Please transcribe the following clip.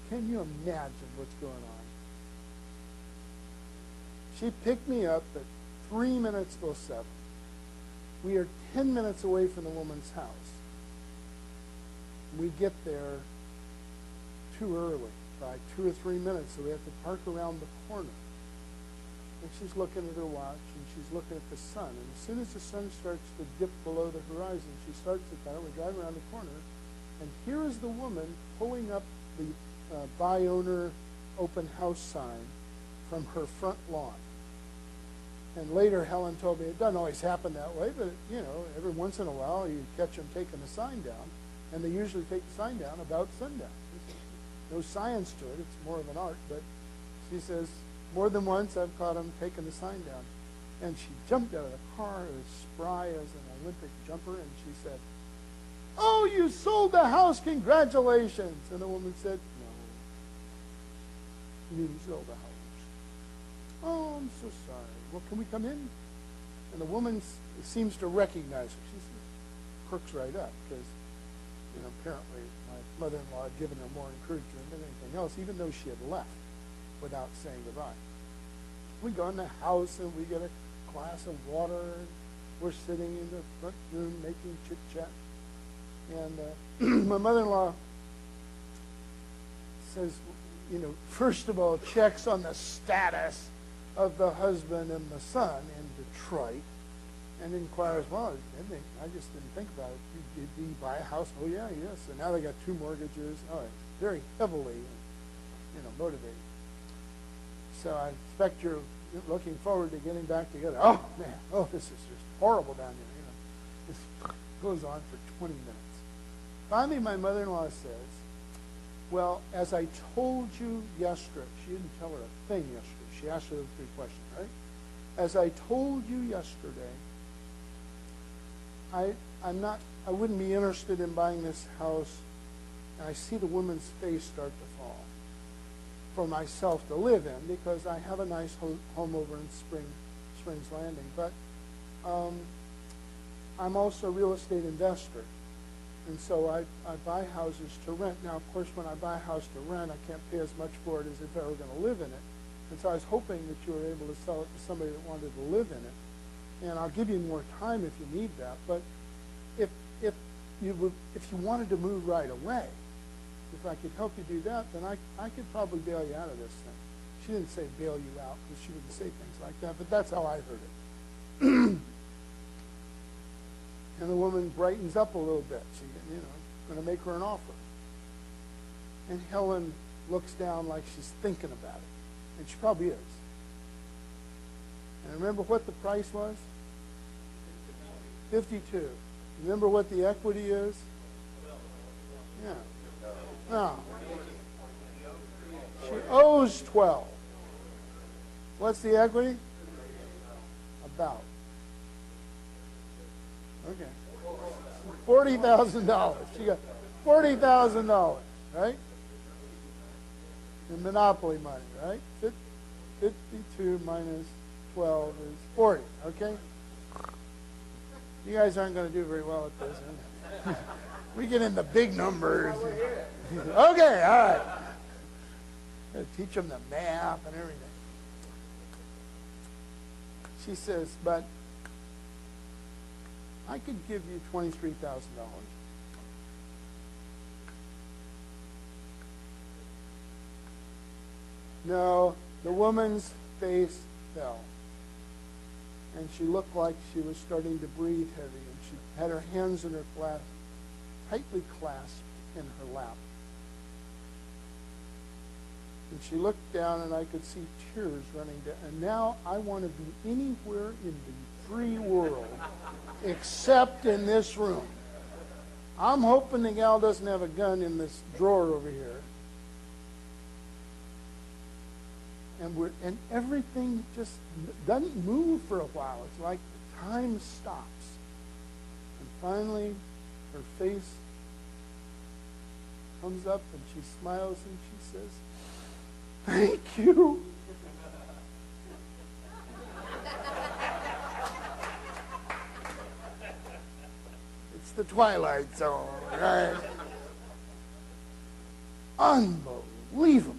Can you imagine what's going on? She picked me up at 3 minutes till 7. We are 10 minutes away from the woman's house. We get there too early, by 2 or 3 minutes, so we have to park around the corner. And she's looking at her watch, and she's looking at the sun. And as soon as the sun starts to dip below the horizon, she starts to tire. We drive around the corner, and here is the woman pulling up the buy owner open house sign from her front lawn. And later Helen told me it doesn't always happen that way, but you know, every once in a while you catch them taking the sign down, and they usually take the sign down about sundown. There's no science to it, it's more of an art, but she says, more than once I've caught them taking the sign down. And she jumped out of the car as spry as an Olympic jumper, and she said, "Oh, you sold the house, congratulations." And the woman said, "No, you sold the house." "Oh, I'm so sorry. Well, can we come in?" And the woman seems to recognize her. She perks right up because, you know, apparently my mother-in-law had given her more encouragement than anything else, even though she had left without saying goodbye. We go in the house and we get a glass of water, and we're sitting in the front room making chit-chat. And my mother-in-law says, you know, first of all, checks on the status of the husband and the son in Detroit, and inquires, well, I just didn't think about it. Did he buy a house? Oh, yeah, yes. And now they got 2 mortgages. Oh, very heavily, you know, motivated. So I expect you're looking forward to getting back together. Oh, man, oh, this is just horrible down here. You know, this goes on for 20 minutes. Finally, my mother-in-law says, well, as I told you yesterday, she didn't tell her a thing yesterday. She asked her the 3 questions, right? As I told you yesterday, I wouldn't be interested in buying this house. And I see the woman's face start to fall for myself to live in because I have a nice home over in Springs Landing. But I'm also a real estate investor. And so I buy houses to rent. Now, of course, when I buy a house to rent, I can't pay as much for it as if I were going to live in it. And so I was hoping that you were able to sell it to somebody that wanted to live in it. And I'll give you more time if you need that. But if you wanted to move right away, if I could help you do that, then I could probably bail you out of this thing. She didn't say bail you out because she wouldn't say things like that, but that's how I heard it. And the woman brightens up a little bit. She, you know, going to make her an offer. And Helen looks down like she's thinking about it. And she probably is. And remember what the price was? 52. Remember what the equity is? Yeah. No. She owes 12. What's the equity? About. Okay. $40,000. She got $40,000, right? In monopoly money, right? 52 minus 12 is 40, okay? You guys aren't going to do very well at this. Huh? We get into big numbers. Okay, all right. Teach them the math and everything. She says, but I could give you $23,000. No, the woman's face fell. And she looked like she was starting to breathe heavy. And she had her hands in her lap, tightly clasped in her lap. And she looked down, and I could see tears running down. And now I want to be anywhere in the free world except in this room. I'm hoping the gal doesn't have a gun in this drawer over here. And everything just doesn't move for a while. It's like time stops. And finally, her face comes up, and she smiles, and she says, "Thank you." The Twilight Zone, right? Unbelievable. unbelievable.